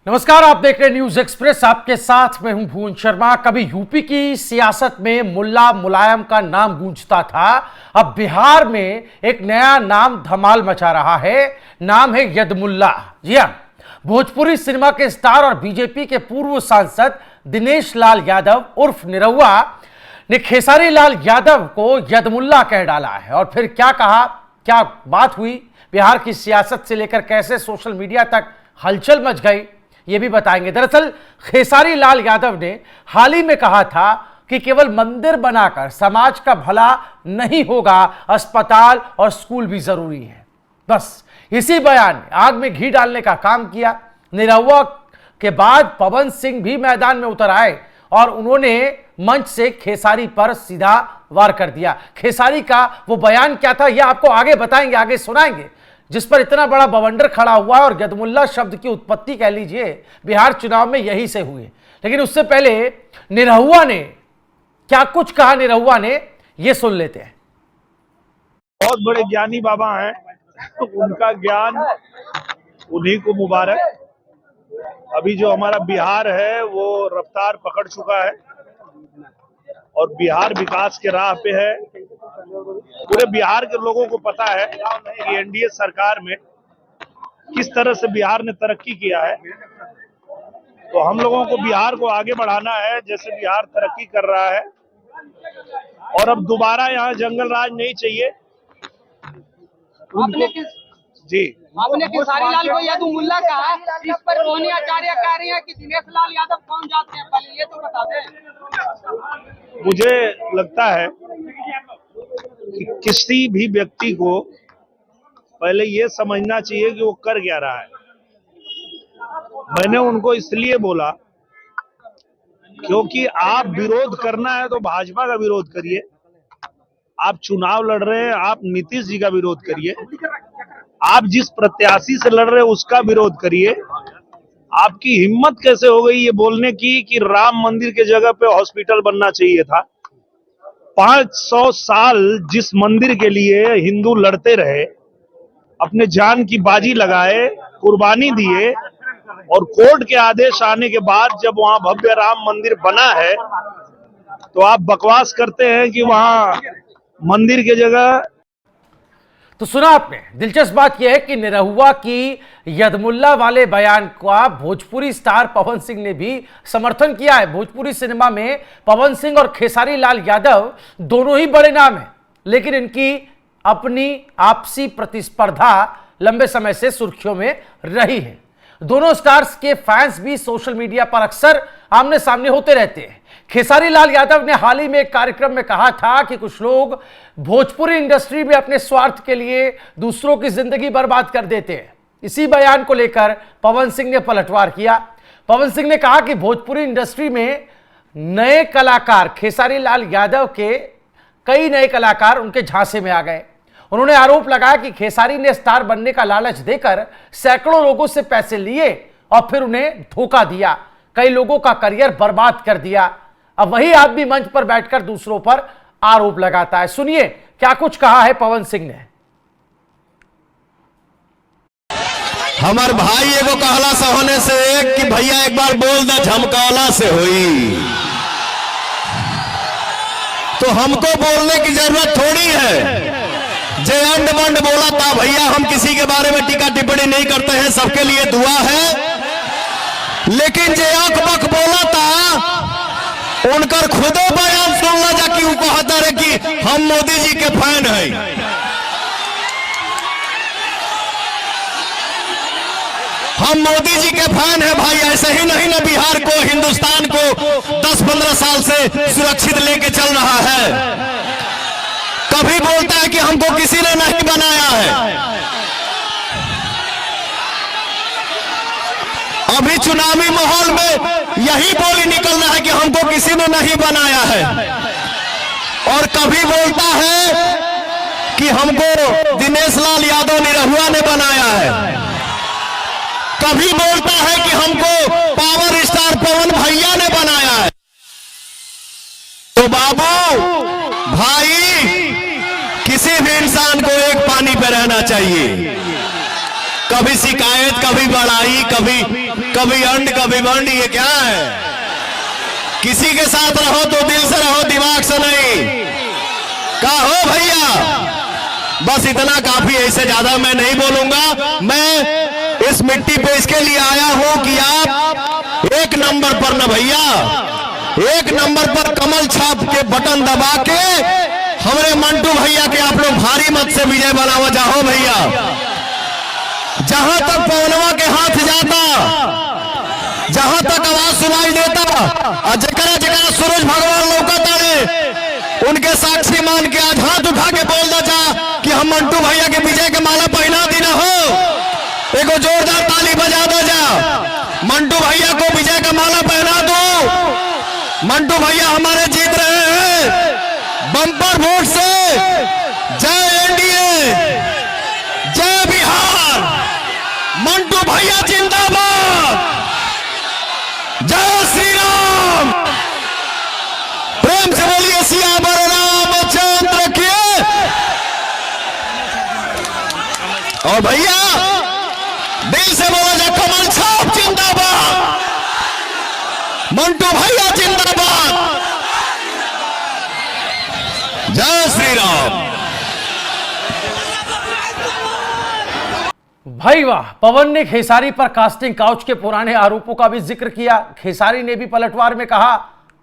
नमस्कार, आप देख रहे हैं न्यूज एक्सप्रेस। आपके साथ मैं हूं भुवन शर्मा। कभी यूपी की सियासत में मुल्ला मुलायम का नाम गूंजता था, अब बिहार में एक नया नाम धमाल मचा रहा है। नाम है यदमुल्ला। जी हां, भोजपुरी सिनेमा के स्टार और बीजेपी के पूर्व सांसद दिनेश लाल यादव उर्फ निरहुआ ने खेसारी लाल यादव को यदमुल्ला कह डाला है। और फिर क्या कहा, क्या बात हुई, बिहार की सियासत से लेकर कैसे सोशल मीडिया तक हलचल मच गई, ये भी बताएंगे। दरअसल खेसारी लाल यादव ने हाल ही में कहा था कि केवल मंदिर बनाकर समाज का भला नहीं होगा, अस्पताल और स्कूल भी जरूरी है। बस इसी बयान ने आग में घी डालने का काम किया। निरहुआ के बाद पवन सिंह भी मैदान में उतर आए और उन्होंने मंच से खेसारी पर सीधा वार कर दिया। खेसारी का वो बयान क्या था, यह आपको आगे बताएंगे, आगे सुनाएंगे, जिस पर इतना बड़ा बवंडर खड़ा हुआ। और यदमुल्ला शब्द की उत्पत्ति कह लीजिए बिहार चुनाव में यही से हुई। लेकिन उससे पहले निरहुआ ने क्या कुछ कहा, निरहुआ ने, ये सुन लेते हैं। बहुत बड़े ज्ञानी बाबा हैं, तो उनका ज्ञान उन्हीं को मुबारक। अभी जो हमारा बिहार है वो रफ्तार पकड़ चुका है और बिहार विकास के राह पे है। पूरे बिहार के लोगों को पता है कि एनडीए सरकार में किस तरह से बिहार ने तरक्की किया है। तो हम लोगों को बिहार को आगे बढ़ाना है, जैसे बिहार तरक्की कर रहा है। और अब दोबारा यहाँ जंगल राज नहीं चाहिए उनको। जी, आपने खेसारी लाल को यदमुल्ला कहा, इस पर रोहिणी आचार्य कह रही है कि दिनेश लाल यादव कौन जाते हैं, पहले ये तो बता दें। मुझे लगता है कि किसी भी व्यक्ति को पहले ये समझना चाहिए कि वो कर क्या रहा है। मैंने उनको इसलिए बोला क्योंकि आप विरोध करना है तो भाजपा का विरोध करिए। आप चुनाव लड़ रहे हैं, आप नीतीश जी का विरोध करिए। आप जिस प्रत्याशी से लड़ रहे हैं उसका विरोध करिए। आपकी हिम्मत कैसे हो गई ये बोलने की कि राम मंदिर के जगह पे हॉस्पिटल बनना चाहिए था। 500 साल जिस मंदिर के लिए हिंदू लड़ते रहे, अपने जान की बाजी लगाए, कुर्बानी दिए, और कोर्ट के आदेश आने के बाद जब वहां भव्य राम मंदिर बना है तो आप बकवास करते हैं कि वहां मंदिर की जगह। तो सुना आपने। दिलचस्प बात यह है कि निरहुआ की यदमुल्ला वाले बयान का भोजपुरी स्टार पवन सिंह ने भी समर्थन किया है। भोजपुरी सिनेमा में पवन सिंह और खेसारी लाल यादव दोनों ही बड़े नाम हैं, लेकिन इनकी अपनी आपसी प्रतिस्पर्धा लंबे समय से सुर्खियों में रही है। दोनों स्टार्स के फैंस भी सोशल मीडिया पर अक्सर आमने सामने होते रहते हैं। खेसारी लाल यादव ने हाल ही में एक कार्यक्रम में कहा था कि कुछ लोग भोजपुरी इंडस्ट्री में अपने स्वार्थ के लिए दूसरों की जिंदगी बर्बाद कर देते हैं। इसी बयान को लेकर पवन सिंह ने पलटवार किया। पवन सिंह ने कहा कि भोजपुरी इंडस्ट्री में नए कलाकार, खेसारी लाल यादव के कई नए कलाकार उनके झांसे में आ गए। उन्होंने आरोप लगाया कि खेसारी ने स्टार बनने का लालच देकर सैकड़ों लोगों से पैसे लिए और फिर उन्हें धोखा दिया, कई लोगों का करियर बर्बाद कर दिया। अब वही आदमी मंच पर बैठकर दूसरों पर आरोप लगाता है। सुनिए क्या कुछ कहा है पवन सिंह ने। हमार भाई एगो कहला से होने से कि भैया एक बार बोल दे झमकौला से हुई, तो हमको बोलने की जरूरत थोड़ी है। जे अंड बंड बोला था भैया, हम किसी के बारे में टीका टिप्पणी नहीं करते हैं, सबके लिए दुआ है। लेकिन जे अक बक बोला था उनकर खुदो बयान सुनला जा कि वो कहता रहे कि हम मोदी जी के फैन हैं। हम मोदी जी के फैन हैं भाई। ऐसे ही नहीं ना बिहार को, हिंदुस्तान को 10-15 साल से सुरक्षित लेके चल रहा है। कभी बोलता है कि हमको किसी ने नहीं बनाया है। अभी चुनावी माहौल में यही बोली निकलना है कि हमको किसी ने नहीं बनाया है। और कभी बोलता है कि हमको दिनेश लाल यादव निरहुआ ने बनाया है। कभी बोलता है कि हमको पावर स्टार पवन भैया ने बनाया है। तो बाबू भाई, किसी भी इंसान को एक पानी पे रहना चाहिए। कभी शिकायत, कभी बड़ाई, कभी अंड कभी बंड, ये क्या है? किसी के साथ रहो तो दिल से रहो, दिमाग से नहीं। का हो भैया, बस इतना काफी, ऐसे ज्यादा मैं नहीं बोलूंगा। मैं इस मिट्टी पे इसके लिए आया हूं कि आप एक नंबर पर न भैया, एक नंबर पर कमल छाप के बटन दबा के हमारे मंटू भैया के आप लोग भारी मत से विजय बनावा चाहो भैया। जहां तक पवनवा के हाथ जाता, जहां तक आवाज सुनाई देता, और जकरा जकरा सूरज भगवान लौकता है, उनके साक्षी मान के आज हाथ उठा के बोल दो जा कि हम मंटू भैया के विजय के माला पहना दी ना हो। एगो जोरदार ताली बजा दो जा, मंटू भैया को विजय का माला पहना दो। मंटू भैया हमारे जीत रहे हैं बम्पर वोट से। जय एनडीए, जय बिहार, मंटू भैया जिंदाबाद, जय श्री राम। प्रेम से बोलिए सियावर रामचंद्र की। और भैया दिल से बोला जाए कमल छाप जिंदाबाद, मंटू भैया जिंदाबाद, जय श्री राम। भाई वाह, पवन ने खेसारी पर कास्टिंग काउच के पुराने आरोपों का भी जिक्र किया। खेसारी ने भी पलटवार में कहा,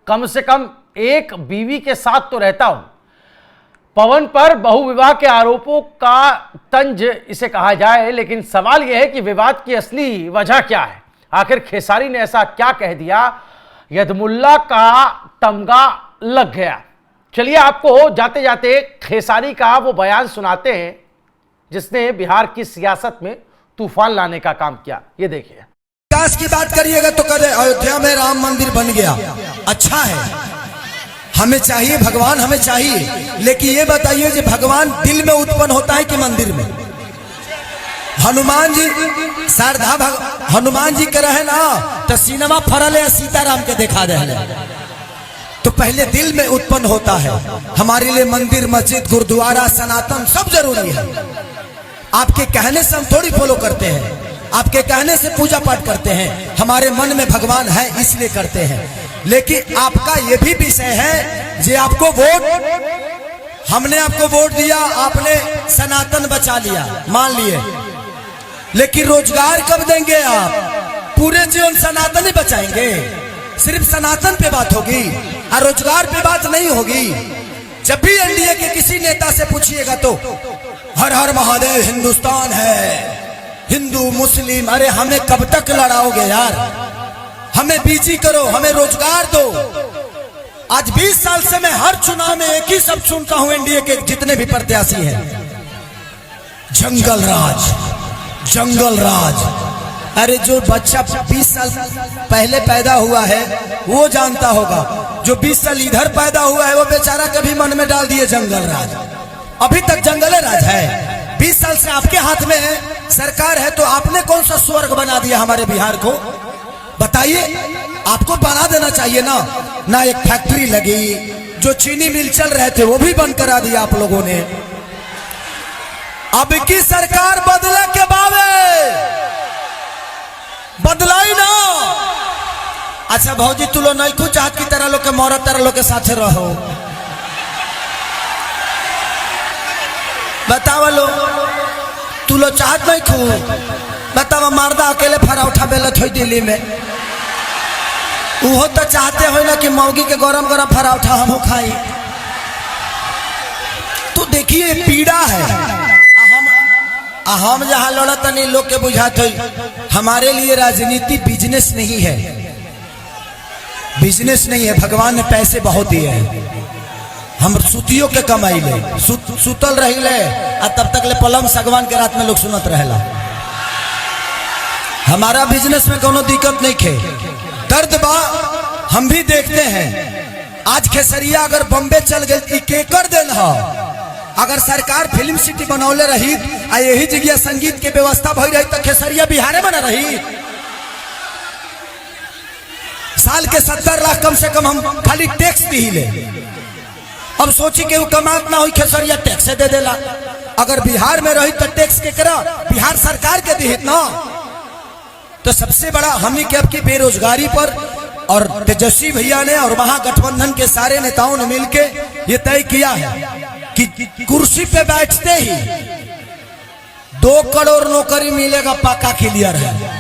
कम से कम एक बीवी के साथ तो रहता हूं। पवन पर बहुविवाह के आरोपों का तंज इसे कहा जाए, लेकिन सवाल यह है कि विवाद की असली वजह क्या है। आखिर खेसारी ने ऐसा क्या कह दिया यदमुल्ला का तमगा लग गया। चलिए आपको जाते जाते खेसारी का वो बयान सुनाते हैं जिसने बिहार की सियासत में तूफान लाने का काम किया। ये देखिए। विकास की बात करिएगा तो कहे अयोध्या में राम मंदिर बन गया, अच्छा है, हमें चाहिए भगवान, हमें चाहिए, लेकिन ये बताइए कि भगवान दिल में उत्पन्न होता है कि मंदिर में? हनुमान जी शारदा हनुमान जी के रहे ना तो सिनेमा फरल है, सीताराम के दिखा रहे, तो पहले दिल में उत्पन्न होता है। हमारे लिए मंदिर, मस्जिद, गुरुद्वारा, सनातन सब जरूरी है। आपके कहने से हम थोड़ी फॉलो करते हैं, आपके कहने से पूजा पाठ करते हैं, हमारे मन में भगवान है इसलिए करते हैं। लेकिन आपका यह भी विषय है जे आपको वोट, हमने आपको वोट दिया, आपने सनातन बचा लिया, मान लिए, लेकिन रोजगार कब देंगे आप? पूरे जीवन सनातन ही बचाएंगे? सिर्फ सनातन पे बात होगी और रोजगार पे बात नहीं होगी। जब भी एनडीए के किसी नेता से पूछिएगा तो हर हर महादेव, हिंदुस्तान है, हिंदू मुस्लिम, अरे हमें कब तक लड़ाओगे यार? हमें बिजी करो, हमें रोजगार दो। आज 20 साल से मैं हर चुनाव में एक ही शब्द सुनता हूं एनडीए के जितने भी प्रत्याशी हैं, जंगल राज, जंगल राज। अरे जो बच्चा 20 साल पहले पैदा हुआ है वो जानता होगा, जो 20 साल इधर पैदा हुआ है वो बेचारा कभी मन में डाल दिए जंगल राज। अभी तक जंगल राज है। 20 साल से आपके हाथ में है, सरकार है, तो आपने कौन सा स्वर्ग बना दिया हमारे बिहार को? बताइए, आपको बना देना चाहिए ना। ना एक फैक्ट्री लगी, जो चीनी मिल चल रहे थे वो भी बंद करा दिया आप लोगों ने। अब की सरकार बदले के बावे बदलाई ना। अच्छा भौजी, तू लोग नहीं कुछ चाहत की तरह लोग के मौरत तरह लोग के साथ रहो, बताओ लो, तू लोग चाहत नहीं खू? बताओ, मर्दा अकेले फरौठा बेलत हो दिल्ली में, वो तो चाहते हो ना कि मौगी के गरम गरम फरौठा हम खाई। तो देखिए पीड़ा है। हम जहां लड़त नहीं लोग के बुझाते, हमारे लिए राजनीति बिजनेस नहीं है, बिजनेस नहीं है। भगवान ने पैसे बहुत दिए हैं, हम सुतियों के कमाई ले, सुतल रही ले, तब तक ले पलंग सगवान के रात में लोग सुनत रहेला। हमारा बिजनेस में कोनो दिक्कत नहीं खे, दर्द बा हम भी देखते हैं। आज खेसरिया अगर बॉम्बे चल गई के कर देना, अगर सरकार फिल्म सिटी बनौले रही आ यही जगह संगीत के व्यवस्था भई रही तो खेसरिया बिहारे बना रही। साल के 70 लाख कम से कम हम खाली टैक्स दी ले। अब सोची के कमात ना हुई, खेसरिया टैक्स दे देला। अगर बिहार में रही तो टैक्स के करा बिहार सरकार के दी ना। तो सबसे बड़ा हम ही अब की बेरोजगारी पर, और तेजस्वी भैया ने और महागठबंधन के सारे नेताओं ने मिलकर ये तय किया है कि कुर्सी पे बैठते ही 2 करोड़ नौकरी मिलेगा, पक्का क्लियर है।